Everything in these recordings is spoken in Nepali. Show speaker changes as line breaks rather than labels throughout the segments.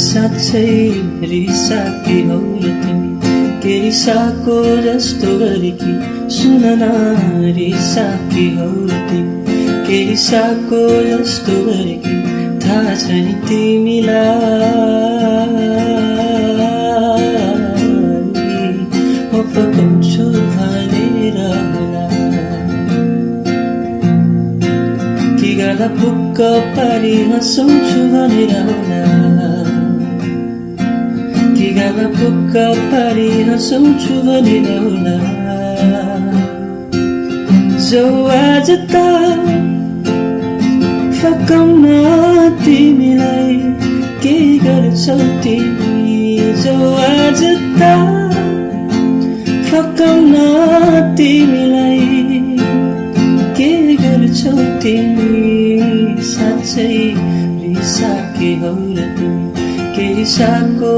साँच्चै रिसाकी हौ र तिमी के रिसाको जस्तो गरेकी सुन न रिसाकी हौ र तिमी के रिसाको जस्तो गरेकी थाहा छ नि तिमीलाई म पकाउँछु भनेर होला कि गाला फुक्क पारी हँसाउँछु भनेर होला कि गाला फुक्क पारी हँसाउँछु भनेर होला जो आज त फकाउन तिमीलाई के गर्छौ तिमी जो आज त फकाउन तिमीलाई के गर्छौ तिमी साँच्चै रिसाकी हौ र तिमी के रिसाको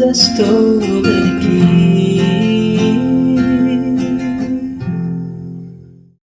जस्तो गरेकी